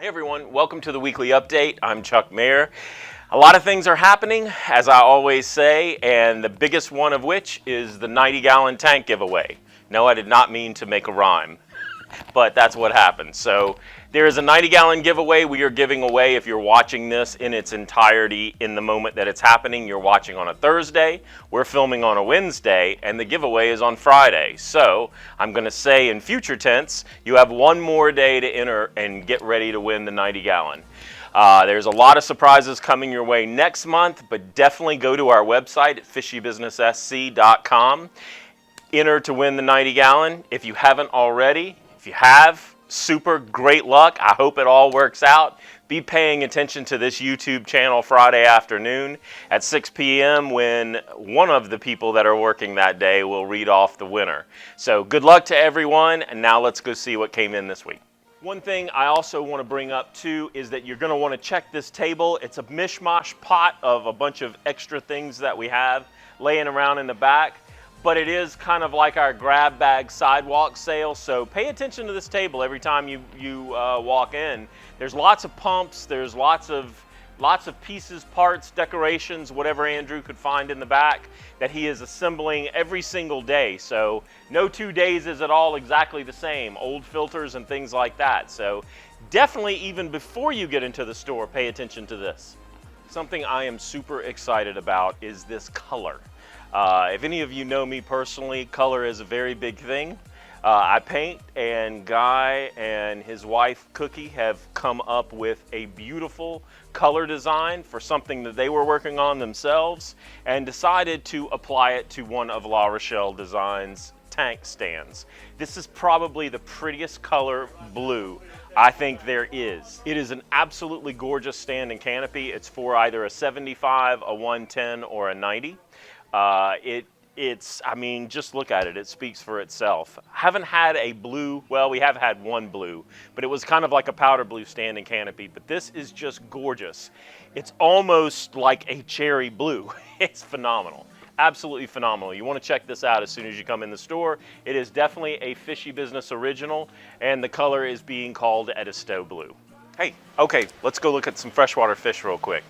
Hey everyone, welcome to the weekly update. I'm Chuck Mayer. A lot of things are happening, as I always say, and the biggest one of which is the 90-gallon tank giveaway. No, I did not mean to make a rhyme, but that's what happened. So there is a 90-gallon giveaway we are giving away. If you're watching this in its entirety in the moment that it's happening, you're watching on a Thursday, we're filming on a Wednesday, and the giveaway is on Friday. So I'm going to say in future tense, you have one more day to enter and get ready to win the 90-gallon. There's a lot of surprises coming your way next month, but definitely go to our website at fishybusinesssc.com. Enter to win the 90-gallon. If you haven't already, if you have, super great luck. I hope it all works out. Be paying attention to this YouTube channel Friday afternoon at 6 p.m. when one of the people that are working that day will read off the winner. So good luck to everyone, and now let's go see what came in this week. One thing I also want to bring up too is that you're going to want to check this table. It's a mishmash pot of a bunch of extra things that we have laying around in the back. But it is kind of like our grab bag sidewalk sale, so pay attention to this table every time you walk in. There's lots of pumps, there's lots of pieces, parts, decorations, whatever Andrew could find in the back that he is assembling every single day. So no 2 days is at all exactly the same, old filters and things like that. So definitely even before you get into the store, pay attention to this. Something I am super excited about is this color. If any of you know me personally, color is a very big thing. I paint, and Guy and his wife Cookie have come up with a beautiful color design for something that they were working on themselves and decided to apply it to one of La Rochelle Design's tank stands. This is probably the prettiest color blue I think there is. It is an absolutely gorgeous stand and canopy. It's for either a 75, a 110, or a 90. I mean, just look at it. It speaks for itself. Haven't had a blue, well, we have had one blue, but it was kind of like a powder blue stand and canopy, but this is just gorgeous. It's almost like a cherry blue. It's phenomenal. Absolutely phenomenal. You want to check this out as soon as you come in the store. It is definitely a Fishy Business original, and the color is being called Edisto Blue. Hey, okay, let's go look at some freshwater fish real quick.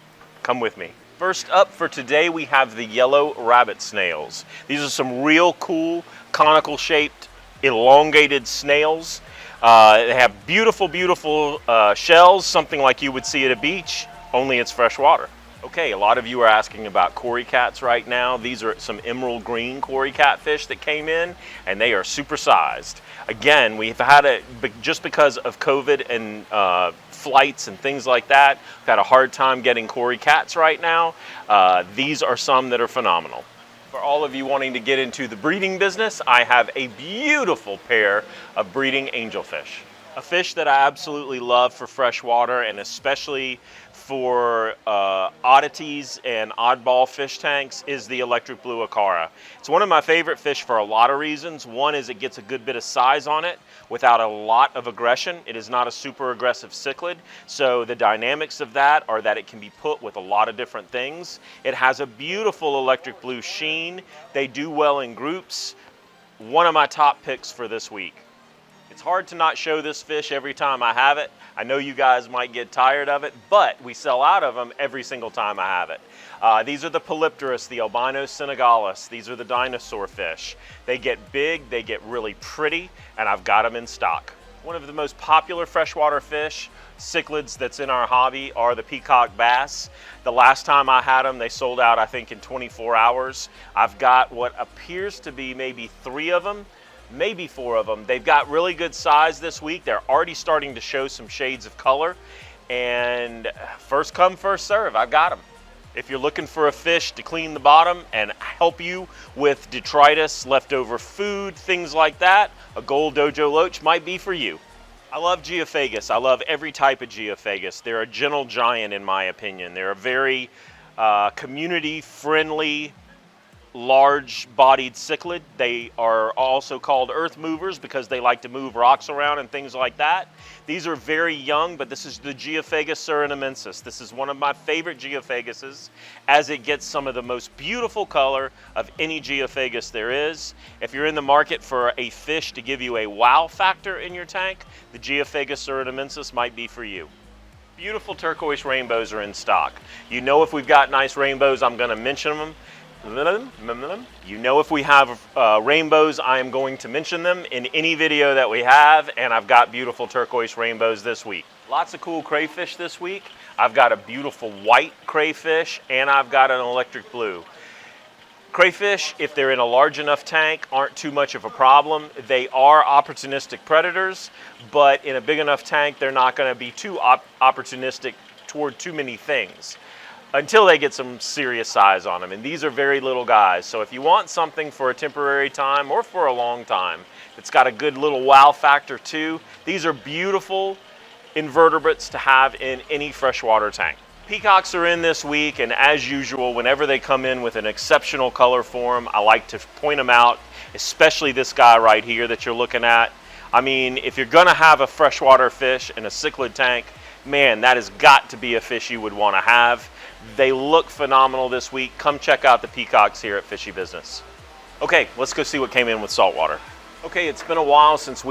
Come with me. First up for today, we have the yellow rabbit snails. These are some real cool, conical shaped, elongated snails. They have beautiful, beautiful shells, something like you would see at a beach, only it's freshwater. Okay, a lot of you are asking about cory cats right now. These are some emerald green cory catfish that came in, and they are supersized. Again, we've had just because of COVID and flights and things like that, we've had a hard time getting cory cats right now. These are some that are phenomenal. For all of you wanting to get into the breeding business, I have a beautiful pair of breeding angelfish. A fish that I absolutely love for freshwater, and especially for oddities and oddball fish tanks, is the electric blue acara. It's one of my favorite fish for a lot of reasons. One is it gets a good bit of size on it without a lot of aggression. It is not a super aggressive cichlid, so the dynamics of that are that it can be put with a lot of different things. It has a beautiful electric blue sheen. They do well in groups. One of my top picks for this week. It's hard to not show this fish every time I have it. I know you guys might get tired of it, but we sell out of them every single time I have it. These are the Polypterus, the albino senegalis. These are the dinosaur fish. They get big, they get really pretty, and I've got them in stock. One of the most popular freshwater fish, cichlids that's in our hobby, are the peacock bass. The last time I had them, they sold out, I think, in 24 hours. I've got what appears to be maybe 3 of them. Maybe 4 of them. They've got really good size this week. They're already starting to show some shades of color, and first come, first serve. I've got them. If you're looking for a fish to clean the bottom and help you with detritus, leftover food, things like that, a gold dojo loach might be for you. I love geophagus. I love every type of geophagus. They're a gentle giant in my opinion. They're a very community friendly, large-bodied cichlid. They are also called earth movers because they like to move rocks around and things like that. These are very young, but this is the Geophagus surinamensis. This is one of my favorite geophaguses, as it gets some of the most beautiful color of any geophagus there is. If you're in the market for a fish to give you a wow factor in your tank, the Geophagus surinamensis might be for you. Beautiful turquoise rainbows are in stock. You know, if we've got nice rainbows, I'm going to mention them. You know, if we have rainbows, I am going to mention them in any video that we have, and I've got beautiful turquoise rainbows this week. Lots of cool crayfish this week. I've got a beautiful white crayfish, and I've got an electric blue. Crayfish, if they're in a large enough tank, aren't too much of a problem. They are opportunistic predators, but in a big enough tank, they're not going to be too opportunistic toward too many things until they get some serious size on them. And these are very little guys. So if you want something for a temporary time or for a long time, it's got a good little wow factor too. These are beautiful invertebrates to have in any freshwater tank. Peacocks are in this week, and as usual, whenever they come in with an exceptional color form, I like to point them out, especially this guy right here that you're looking at. I mean, if you're gonna have a freshwater fish in a cichlid tank, man, that has got to be a fish you would wanna have. They look phenomenal this week. Come check out the peacocks here at Fishy Business. Okay, let's go see what came in with saltwater. Okay, it's been a while since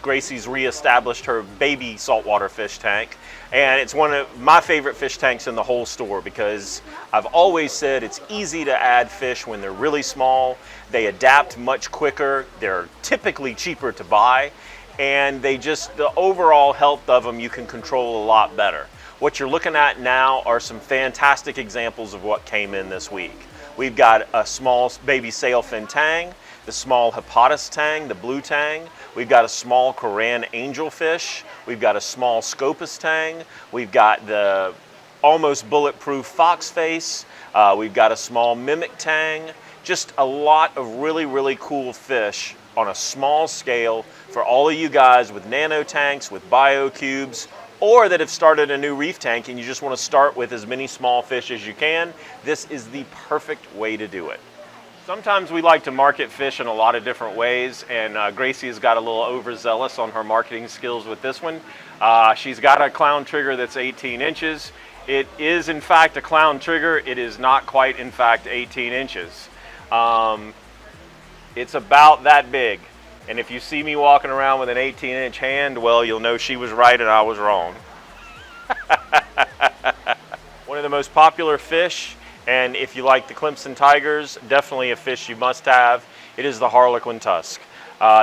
Gracie's reestablished her baby saltwater fish tank, and it's one of my favorite fish tanks in the whole store because I've always said it's easy to add fish when they're really small. They adapt much quicker, they're typically cheaper to buy, and the overall health of them you can control a lot better. What you're looking at now are some fantastic examples of what came in this week. We've got a small baby sailfin tang, the small hepatus tang, the blue tang. We've got a small Koran angelfish. We've got a small scopus tang. We've got the almost bulletproof foxface. We've got a small mimic tang. Just a lot of really, really cool fish on a small scale for all of you guys with nano tanks, with biocubes, or that have started a new reef tank and you just want to start with as many small fish as you can. This is the perfect way to do it. Sometimes we like to market fish in a lot of different ways, and Gracie has got a little overzealous on her marketing skills with this one. She's got a clown trigger that's 18 inches. It is in fact a clown trigger. It is not quite in fact 18 inches. It's about that big. And if you see me walking around with an 18-inch hand, well, you'll know she was right and I was wrong. One of the most popular fish, and if you like the Clemson tigers, definitely a fish you must have. It is the harlequin tusk.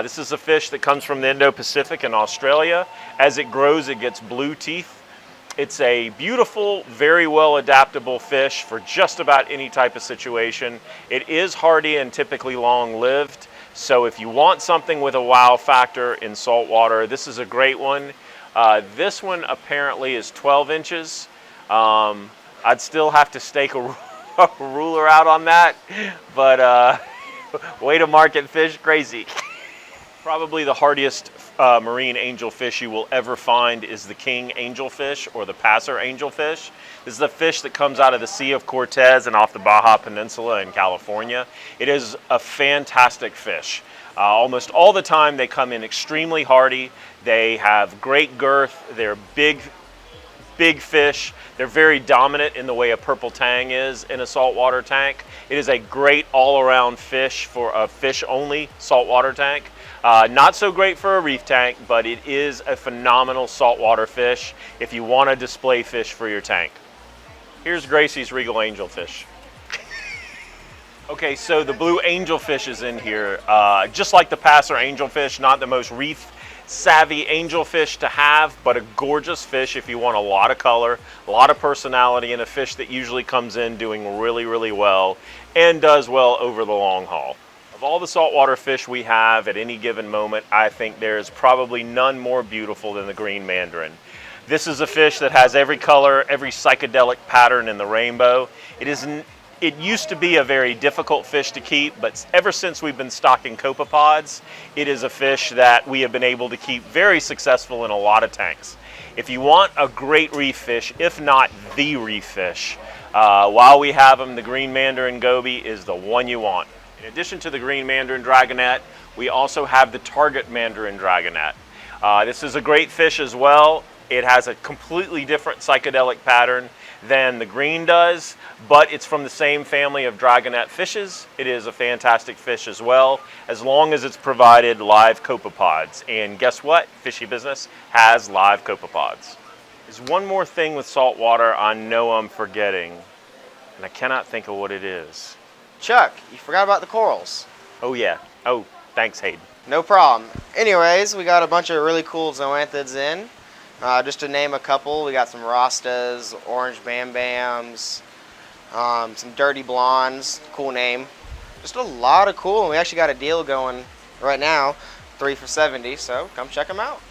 This is a fish that comes from the Indo-Pacific in Australia. As it grows, it gets blue teeth. It's a beautiful, very well adaptable fish for just about any type of situation. It is hardy and typically long-lived. So if you want something with a wow factor in saltwater, this is a great one. This one apparently is 12 inches. I'd still have to stake a ruler out on that, but way to market fish, crazy. Probably the hardiest marine angelfish you will ever find is the king angelfish or the passer angelfish. This is a fish that comes out of the Sea of Cortez and off the Baja Peninsula in California. It is a fantastic fish. Almost all the time they come in extremely hardy. They have great girth. They're big fish. They're very dominant in the way a purple tang is in a saltwater tank. It is a great all-around fish for a fish-only saltwater tank. Not so great for a reef tank, but it is a phenomenal saltwater fish if you want to display fish for your tank. Here's Gracie's regal angelfish. Okay, so the blue angelfish is in here. Just like the passer angelfish, not the most reef savvy angelfish to have, but a gorgeous fish if you want a lot of color, a lot of personality, and a fish that usually comes in doing really, really well and does well over the long haul. Of all the saltwater fish we have at any given moment, I think there's probably none more beautiful than the green mandarin. This is a fish that has every color, every psychedelic pattern in the rainbow. It used to be a very difficult fish to keep, but ever since we've been stocking copepods, it is a fish that we have been able to keep very successful in a lot of tanks. If you want a great reef fish, if not the reef fish, while we have them, the green mandarin goby is the one you want. In addition to the green mandarin dragonet, we also have the target mandarin dragonet. This is a great fish as well. It has a completely different psychedelic pattern than the green does, but it's from the same family of dragonet fishes. It is a fantastic fish as well, as long as it's provided live copepods. And guess what? Fishy Business has live copepods. There's one more thing with saltwater I know I'm forgetting, and I cannot think of what it is. Chuck, you forgot about the corals. Oh yeah. Oh, thanks, Hayden. No problem. Anyways, we got a bunch of really cool zoanthids in. Just to name a couple, we got some Rastas, orange Bam Bams, some dirty blondes, cool name. Just a lot of cool, and we actually got a deal going right now, 3 for $70, so come check them out.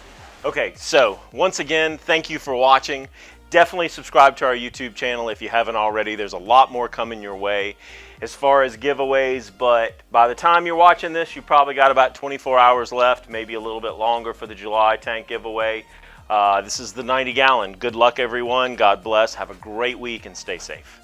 Okay, so once again, thank you for watching. Definitely subscribe to our YouTube channel if you haven't already. There's a lot more coming your way as far as giveaways, but by the time you're watching this, you probably got about 24 hours left, maybe a little bit longer for the July tank giveaway. This is the 90 gallon. Good luck, everyone. God bless. Have a great week and stay safe.